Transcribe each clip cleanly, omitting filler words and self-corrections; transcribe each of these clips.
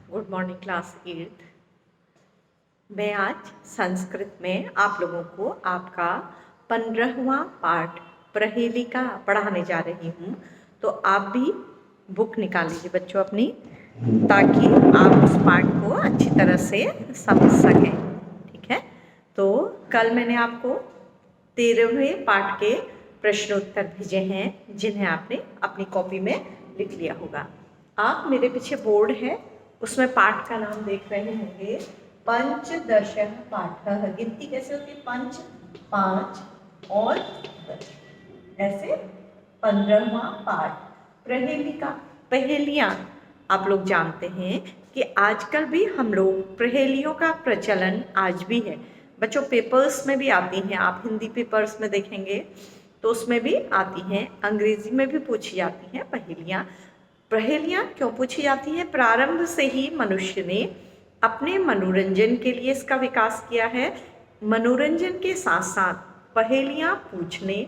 Good morning class 8। मैं आज संस्कृत में आप लोगों को आपका 15वां पाठ प्रहेलिका पढ़ाने जा रही हूँ। तो आप भी बुक निकाल लीजिए बच्चों अपनी, ताकि आप उस पाठ को अच्छी तरह से समझ सकें। ठीक है, तो कल मैंने आपको 13वें पाठ के प्रश्न उत्तर भेजे हैं, जिन्हें आपने अपनी कॉपी में लिख लिया होगा। आप मेरे पीछे बोर्ड है, उसमें पाठ का नाम देख रहे होंगे, पंचदश पाठ। गिनती कैसे होती है? पंच 5 और 10, ऐसे 15वां पाठ प्रहेलिका। पहेलियां आप लोग जानते हैं कि आजकल भी हम लोग पहेलियों का प्रचलन आज भी है बच्चों। पेपर्स में भी आती हैं, आप हिंदी पेपर्स में देखेंगे तो उसमें भी आती हैं, अंग्रेजी में भी पूछी जाती हैं पहेलियां। पहेलियां क्यों पूछी जाती हैं? प्रारंभ से ही मनुष्य ने अपने मनोरंजन के लिए इसका विकास किया है। मनोरंजन के साथ साथ पहेलियां पूछने,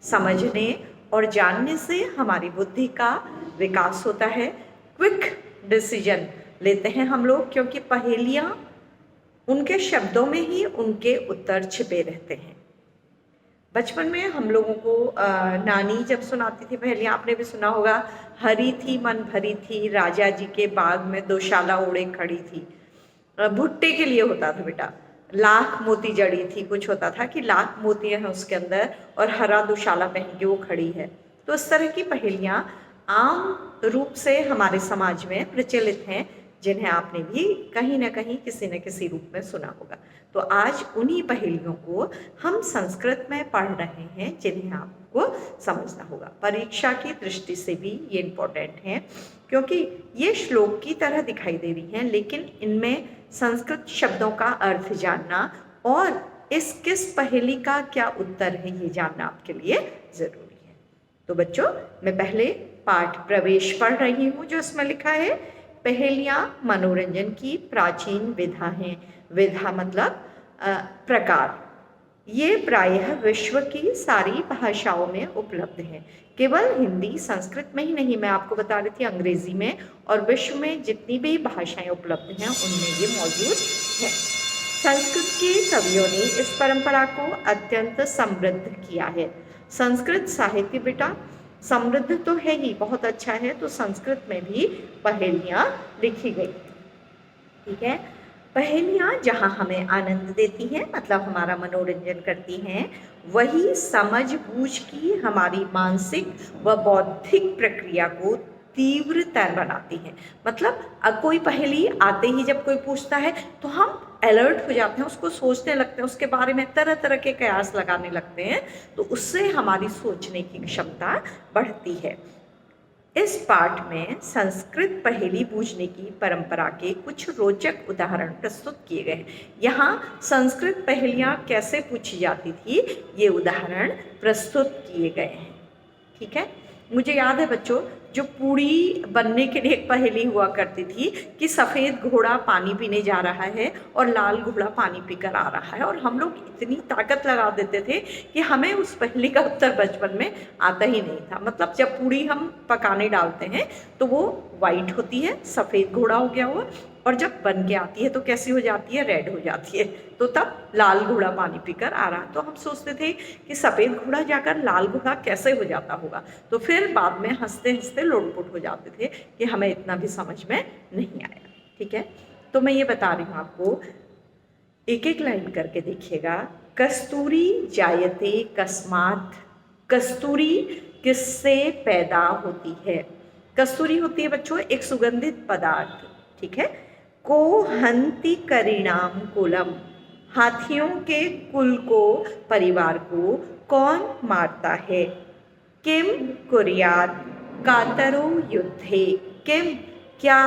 समझने और जानने से हमारी बुद्धि का विकास होता है। क्विक डिसीजन लेते हैं हम लोग, क्योंकि पहेलियां उनके शब्दों में ही उनके उत्तर छिपे रहते हैं। बचपन में हम लोगों को नानी जब सुनाती थी पहेलियां, आपने भी सुना होगा, हरी थी मन भरी थी, राजा जी के बाग में दोशाला ओढ़े खड़ी थी। भुट्टे के लिए होता था बेटा, लाख मोती जड़ी थी, कुछ होता था कि लाख मोतियां हैं उसके अंदर और हरा दुशाला पहन के वो खड़ी है। तो इस तरह की पहेलियां आम रूप से हमारे समाज में प्रचलित हैं, जिन्हें आपने भी कहीं ना कहीं किसी न किसी रूप में सुना होगा। तो आज उन्हीं पहेलियों को हम संस्कृत में पढ़ रहे हैं, जिन्हें आपको समझना होगा। परीक्षा की दृष्टि से भी ये इम्पोर्टेंट है, क्योंकि ये श्लोक की तरह दिखाई दे रही हैं, लेकिन इनमें संस्कृत शब्दों का अर्थ जानना और इस किस पहेली का क्या उत्तर है ये जानना आपके लिए जरूरी है। तो बच्चों, मैं पहले पाठ प्रवेश पढ़ रही हूँ, जो इसमें लिखा है, पहेलियां मनोरंजन की प्राचीन विधा हैं। विधा मतलब प्रकार। ये प्रायः विश्व की सारी भाषाओं में उपलब्ध है। केवल हिंदी संस्कृत में ही नहीं, मैं आपको बता रही थी अंग्रेजी में, और विश्व में जितनी भी भाषाएं उपलब्ध हैं उनमें ये मौजूद है। संस्कृत के कवियों ने इस परंपरा को अत्यंत समृद्ध किया है। संस्कृत साहित्य बेटा समृद्ध तो है ही, बहुत अच्छा है, तो संस्कृत में भी पहेलियां लिखी गई। ठीक है, पहेलियां जहाँ हमें आनंद देती हैं, मतलब हमारा मनोरंजन करती हैं, वही समझ बूझ की हमारी मानसिक व बौद्धिक प्रक्रिया को तीव्रतर बनाती हैं। मतलब कोई पहेली आते ही जब कोई पूछता है तो हम अलर्ट हो जाते हैं, उसको सोचने लगते हैं, उसके बारे में तरह तरह के कयास लगाने लगते हैं, तो उससे हमारी सोचने की क्षमता बढ़ती है। इस पाठ में संस्कृत पहेली बूझने की परंपरा के कुछ रोचक उदाहरण प्रस्तुत किए गए हैं। यहाँ संस्कृत पहेलियाँ कैसे पूछी जाती थी, ये उदाहरण प्रस्तुत किए गए हैं। ठीक है, मुझे याद है बच्चों, जो पूड़ी बनने के लिए एक पहेली हुआ करती थी कि सफ़ेद घोड़ा पानी पीने जा रहा है और लाल घोड़ा पानी पीकर आ रहा है, और हम लोग इतनी ताकत लगा देते थे कि हमें उस पहेली का उत्तर बचपन में आता ही नहीं था। मतलब जब पूड़ी हम पकाने डालते हैं तो वो वाइट होती है, सफ़ेद घोड़ा हो गया वो, और जब बन के आती है तो कैसी हो जाती है? रेड हो जाती है। तो तब लाल घोड़ा पानी पीकर आ रहा, तो हम सोचते थे कि सफ़ेद घोड़ा जाकर लाल घोड़ा कैसे हो जाता होगा। तो फिर बाद में हंसते हंसते लोटपोट हो जाते थे कि हमें इतना भी समझ में नहीं आया। ठीक है, तो मैं ये बता रही हूँ आपको, एक एक लाइन करके देखिएगा। कस्तूरी जायते कस्मात्, कस्तूरी किससे पैदा होती है? कस्तूरी होती है बच्चों एक सुगंधित पदार्थ। ठीक है, को हंति करिणाम कुलम, हाथियों के कुल को, परिवार को कौन मारता है? किम कुर्यात कातरो युद्धे, किम क्या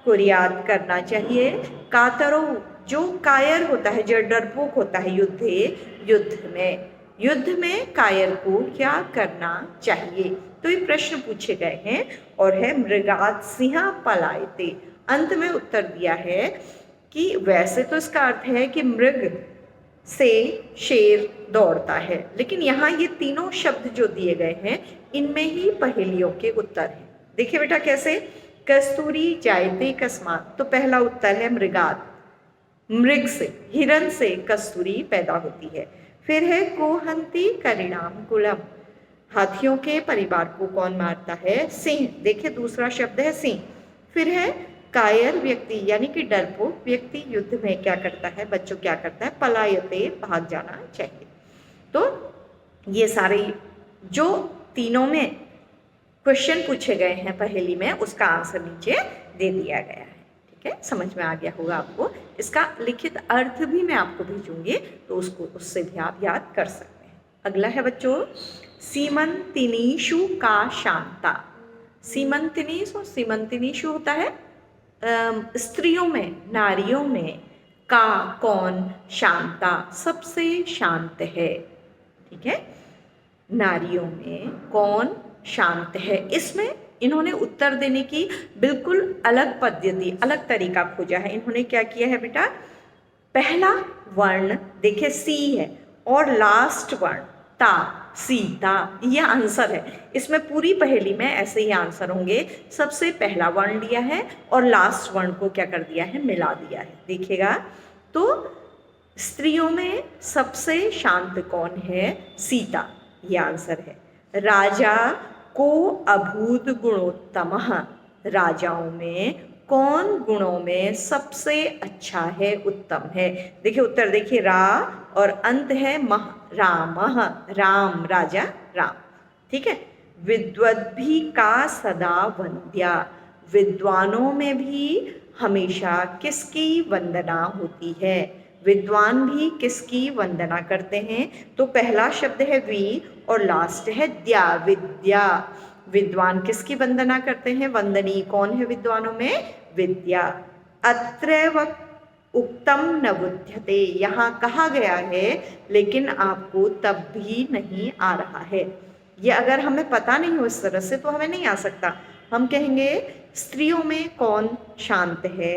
कुर्यात करना चाहिए, कातरो जो कायर होता है, जो डरपोक होता है, युद्धे युद्ध में कायर को क्या करना चाहिए? तो ये प्रश्न पूछे गए हैं, और है मृगात सिंह पलायते। अंत में उत्तर दिया है कि वैसे तो इसका अर्थ है कि मृग से शेर दौड़ता है, लेकिन यहाँ ये तीनों शब्द जो दिए गए हैं, इनमें ही पहेलियों के उत्तर हैं। देखिए बेटा कैसे, कस्तूरी जायते कस्मात, तो पहला उत्तर है मृगात, मृग से, हिरण से कस्तूरी पैदा होती है। फिर है कोहंती करिणाम कुलम, हाथियों के परिवार को कौन मारता है? सिंह। देखिए दूसरा शब्द है सिंह। फिर है कायर व्यक्ति यानी कि डरपोक व्यक्ति युद्ध में क्या करता है? बच्चों क्या करता है? पलायते, भाग जाना चाहिए। तो ये सारे जो तीनों में क्वेश्चन पूछे गए हैं पहेली में, उसका आंसर नीचे दे दिया गया है। ठीक है, समझ में आ गया होगा आपको। इसका लिखित अर्थ भी मैं आपको भेजूंगी, तो उससे भी आप याद कर सकते हैं। अगला है बच्चों, सीमंतिनीषु का शांता। सीमंतिनीष और सीमंतिनीषु होता है स्त्रियों में, नारियों में, का कौन, शांता सबसे शांत है। ठीक है, नारियों में कौन शांत है। इसमें इन्होंने उत्तर देने की बिल्कुल अलग पद्धति, अलग तरीका खोजा है। इन्होंने क्या किया है बेटा, पहला वर्ण देखिए सी है और लास्ट वर्ण ता, सीता, यह आंसर है। इसमें पूरी पहेली में ऐसे ही आंसर होंगे। सबसे पहला वर्ण लिया है और लास्ट वर्ण को क्या कर दिया है, मिला दिया है। देखिएगा, तो स्त्रियों में सबसे शांत कौन है? सीता, ये आंसर है। राजा को अभूत गुणोत्तमः, राजाओं में कौन गुणों में सबसे अच्छा है, उत्तम है? देखिए उत्तर देखिए, रा और अंत है मह, रामः, राम, राजा राम। ठीक है, विद्वद्भी का सदा वंद्या, विद्वानों में भी हमेशा किसकी वंदना होती है? विद्वान भी किसकी वंदना करते हैं? तो पहला शब्द है वी और लास्ट है द्या, विद्या। विद्वान किसकी वंदना करते हैं? वंदनीय कौन है विद्वानों में? विद्या। अत्रैव उक्तम न बुध्यते, यहाँ कहा गया है लेकिन आपको तब भी नहीं आ रहा है। ये अगर हमें पता नहीं हो इस तरह से तो हमें नहीं आ सकता। हम कहेंगे स्त्रियों में कौन शांत है,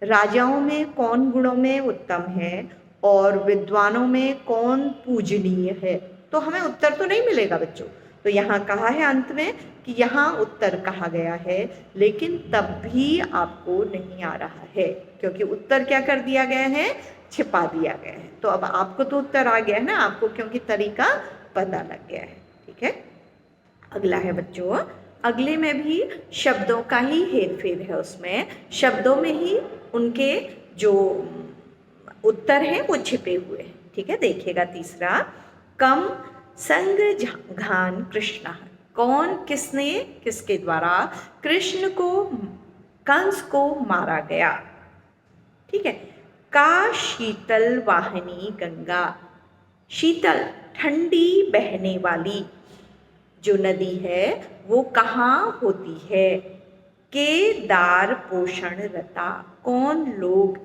राजाओं में कौन गुणों में उत्तम है और विद्वानों में कौन पूजनीय है, तो हमें उत्तर तो नहीं मिलेगा बच्चों। तो यहाँ कहा है अंत में कि यहाँ उत्तर कहा गया है लेकिन तब भी आपको नहीं आ रहा है, क्योंकि उत्तर क्या कर दिया गया है? छिपा दिया गया है। तो अब आपको तो उत्तर आ गया है ना, आपको क्योंकि तरीका पता लग गया है। ठीक है, अगला है बच्चों, अगले में भी शब्दों का ही हेरफेर है। उसमें शब्दों में ही उनके जो उत्तर हैं वो छिपे हुए हैं। ठीक है, देखिएगा तीसरा, कम संग घान कृष्ण, कौन, किसने, किसके द्वारा कृष्ण को, कंस को मारा गया? ठीक है, का शीतल वाहिनी गंगा, शीतल ठंडी बहने वाली जो नदी है वो कहाँ होती है? के दार पोषण रता, कौन लोग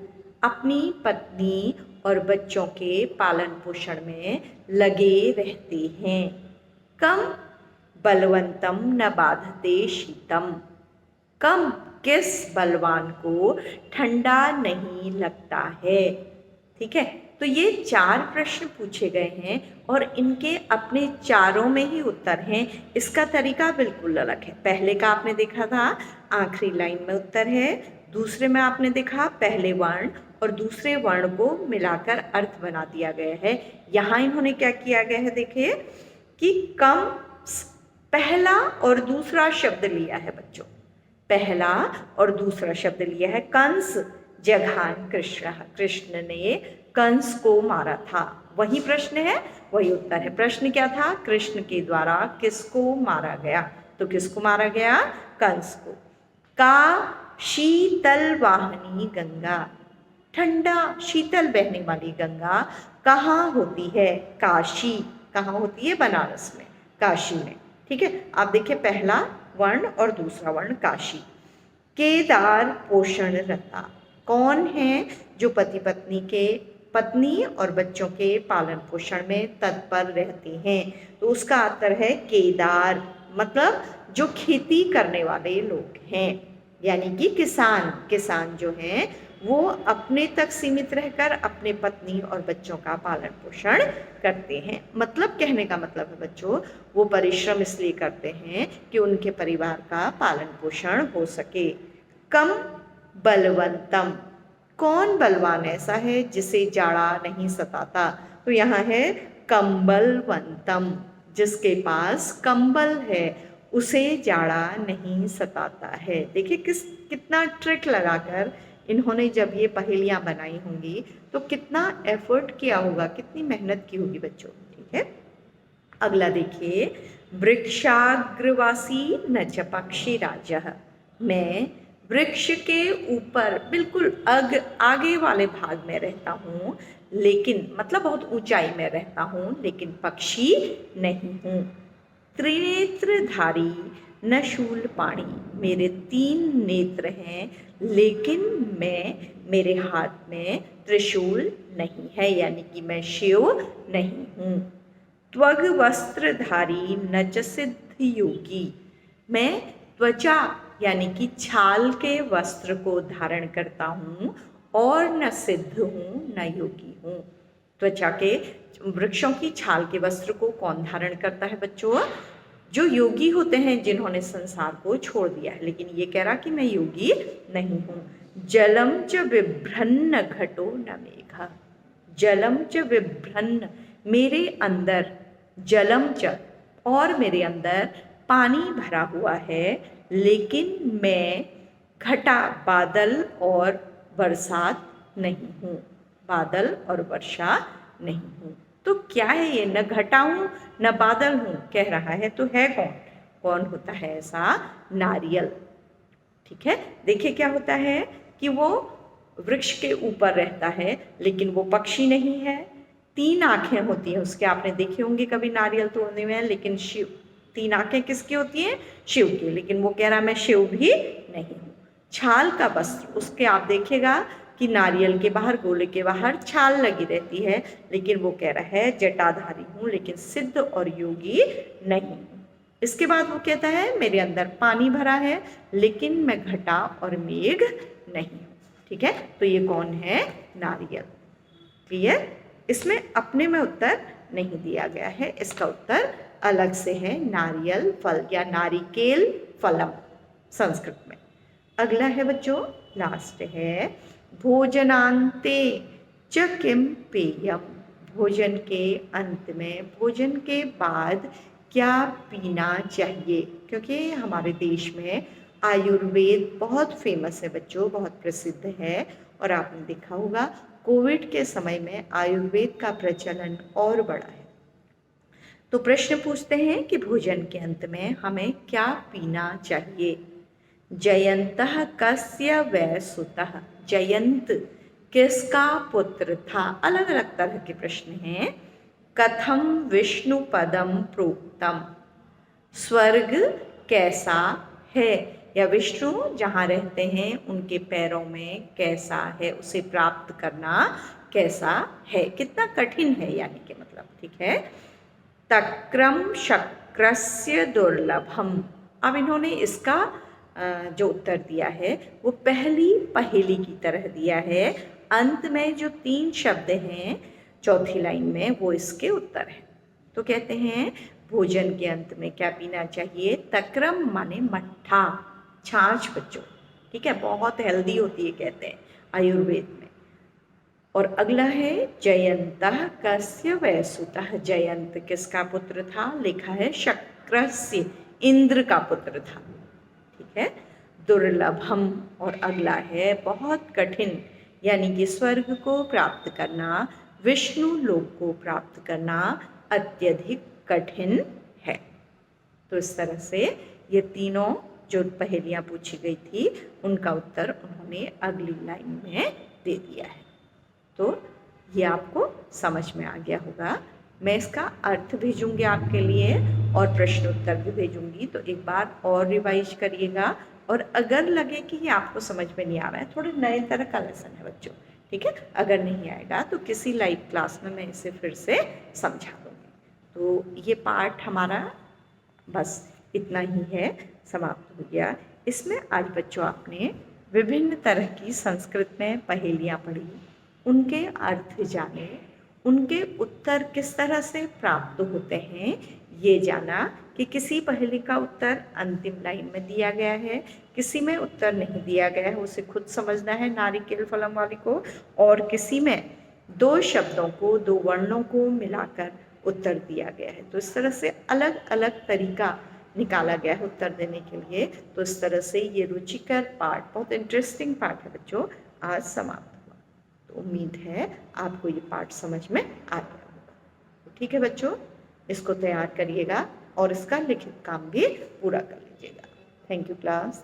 अपनी पत्नी और बच्चों के पालन पोषण में लगे रहते हैं? कम बलवंतम न बाधते शीतम, कम किस बलवान को ठंडा नहीं लगता है? ठीक है, तो ये 4 प्रश्न पूछे गए हैं और इनके अपने चारों में ही उत्तर हैं। इसका तरीका बिल्कुल अलग है। पहले का आपने देखा था आखिरी लाइन में उत्तर है, दूसरे में आपने देखा पहले वर्ण और दूसरे वर्ण को मिलाकर अर्थ बना दिया गया है। यहाँ इन्होंने क्या किया गया है, देखिए कि कम पहला और दूसरा शब्द लिया है बच्चों, पहला और दूसरा शब्द लिया है। कंस जघान कृष्ण, कृष्ण ने कंस को मारा था, वही प्रश्न है, वही उत्तर है। प्रश्न क्या था? कृष्ण के द्वारा किसको मारा गया? तो किसको मारा गया? कंस को। का शीतल वाहिनी गंगा, ठंडा शीतल बहने वाली गंगा कहाँ होती है? काशी, कहाँ होती है? बनारस में, काशी में। ठीक है, आप देखिए पहला वर्ण और दूसरा वर्ण काशी। केदार पोषण रता, कौन है जो पति पत्नी के, पत्नी और बच्चों के पालन पोषण में तत्पर रहते हैं? तो उसका उत्तर है केदार, मतलब जो खेती करने वाले लोग हैं, यानी कि किसान, किसान जो हैं वो अपने तक सीमित रहकर अपने पत्नी और बच्चों का पालन पोषण करते हैं। मतलब कहने का मतलब है बच्चों, वो परिश्रम इसलिए करते हैं कि उनके परिवार का पालन पोषण हो सके। कम बलवंतम, कौन बलवान ऐसा है जिसे जाड़ा नहीं सताता? तो यहाँ है कंबलवंतम, जिसके पास कंबल है उसे जाड़ा नहीं सताता है। देखिए कितना ट्रिक लगाकर इन्होंने जब ये पहेलियां बनाई होंगी तो कितना एफर्ट किया होगा, कितनी मेहनत की होगी बच्चों। ठीक है, अगला देखिए, वृक्षाग्रवासी न च पक्षी राजः। मैं वृक्ष के ऊपर बिल्कुल आगे वाले भाग में रहता हूँ, लेकिन मतलब बहुत ऊंचाई में रहता हूँ, लेकिन पक्षी नहीं हूँ। त्रिनेत्रधारी न शूलपाणी, मेरे 3 नेत्र हैं, लेकिन मेरे हाथ में त्रिशूल नहीं है, यानी कि मैं शिव नहीं हूँ। त्वग वस्त्रधारी न च सिद्ध योगी, मैं त्वचा यानी कि छाल के वस्त्र को धारण करता हूँ और न सिद्ध हूँ न योगी हूँ। त्वचा के, वृक्षों की छाल के वस्त्र को कौन धारण करता है बच्चों? जो योगी होते हैं, जिन्होंने संसार को छोड़ दिया है। लेकिन ये कह रहा कि मैं योगी नहीं हूँ। जलम च विभ्रन्न घटो न मेघ, जलम च विभ्रन्न, मेरे अंदर, जलम च, और मेरे अंदर पानी भरा हुआ है, लेकिन मैं घटा, बादल और बरसात नहीं हूँ, बादल और वर्षा नहीं हूँ। तो क्या है ये? न घटा हूँ न बादल हूँ कह रहा है, तो है कौन? कौन होता है ऐसा? नारियल। ठीक है, देखिए क्या होता है कि वो वृक्ष के ऊपर रहता है, लेकिन वो पक्षी नहीं है। 3 आंखें होती हैं उसके, आपने देखे होंगे कभी नारियल तोड़ने में, लेकिन शिव, 3 आंखें किसकी होती हैं? शिव की, लेकिन वो कह रहा मैं शिव भी नहीं हूँ। छाल का वस्त्र, उसके आप देखिएगा कि नारियल के बाहर, गोले के बाहर छाल लगी रहती है, लेकिन वो कह रहा है जटाधारी हूँ, लेकिन सिद्ध और योगी नहीं हूँ। इसके बाद वो कहता है मेरे अंदर पानी भरा है, लेकिन मैं घटा और मेघ नहीं हूँ। ठीक है, तो ये कौन है? नारियल। क्लियर? इसमें अपने में उत्तर नहीं दिया गया है, इसका उत्तर अलग से है, नारियल फल या नारिकेल फलम संस्कृत में। अगला है बच्चों, लास्ट है, भोजनांते च किम पेयम, भोजन के अंत में, भोजन के बाद क्या पीना चाहिए? क्योंकि हमारे देश में आयुर्वेद बहुत फेमस है बच्चों, बहुत प्रसिद्ध है, और आपने देखा होगा कोविड के समय में आयुर्वेद का प्रचलन और बढ़ा है। तो प्रश्न पूछते हैं कि भोजन के अंत में हमें क्या पीना चाहिए? जयंतः कस्य वै सुतः, जयंत किसका पुत्र था? अलग अलग तरह के प्रश्न हैं। कथम विष्णु पदम प्रोक्तम, स्वर्ग कैसा है, या विष्णु जहाँ रहते हैं उनके पैरों में कैसा है, उसे प्राप्त करना कैसा है, कितना कठिन है, यानी कि मतलब। ठीक है, तक्रम शक्रस्य दुर्लभम, अब इन्होंने इसका जो उत्तर दिया है वो पहली पहेली की तरह दिया है। अंत में जो 3 शब्द हैं चौथी लाइन में, वो इसके उत्तर है। तो कहते हैं भोजन के अंत में क्या पीना चाहिए? तक्रम माने मट्ठा, छाछ बच्चों। ठीक है, बहुत हेल्दी होती है कहते हैं आयुर्वेद में। और अगला है जयंतः कस्य वै सुतः, जयंत किसका पुत्र था? लिखा है शक्रस्य, इंद्र का पुत्र था। ठीक है, दुर्लभम, और अगला है बहुत कठिन, यानी कि स्वर्ग को प्राप्त करना, विष्णु लोक को प्राप्त करना अत्यधिक कठिन है। तो इस तरह से ये तीनों जो पहेलियां पूछी गई थी उनका उत्तर उन्होंने अगली लाइन में दे दिया है। तो ये आपको समझ में आ गया होगा। मैं इसका अर्थ भेजूंगी आपके लिए और प्रश्न उत्तर भी भेजूंगी, तो एक बार और रिवाइज करिएगा। और अगर लगे कि ये आपको समझ में नहीं आ रहा है, थोड़े नए तरह का लेसन है बच्चों, ठीक है, अगर नहीं आएगा तो किसी लाइव क्लास में मैं इसे फिर से समझा दूंगी। तो ये पार्ट हमारा बस इतना ही है, समाप्त हो गया। इसमें आज बच्चों आपने विभिन्न तरह की संस्कृत में पहेलियाँ पढ़ी, उनके अर्थ जाने, उनके उत्तर किस तरह से प्राप्त होते हैं ये जाना कि किसी पहेली का उत्तर अंतिम लाइन में दिया गया है, किसी में उत्तर नहीं दिया गया है, उसे खुद समझना है नारिकेल फलम वाली को, और किसी में 2 शब्दों को 2 वर्णों को मिलाकर उत्तर दिया गया है। तो इस तरह से अलग अलग तरीका निकाला गया है उत्तर देने के लिए। तो इस तरह से ये रुचिकर पाठ, बहुत इंटरेस्टिंग पाठ है बच्चों, आज समाप्त हुआ। तो उम्मीद है आपको ये पाठ समझ में आ गया होगा। ठीक है बच्चों, इसको तैयार करिएगा और इसका लिखित काम भी पूरा कर लीजिएगा। Thank you class.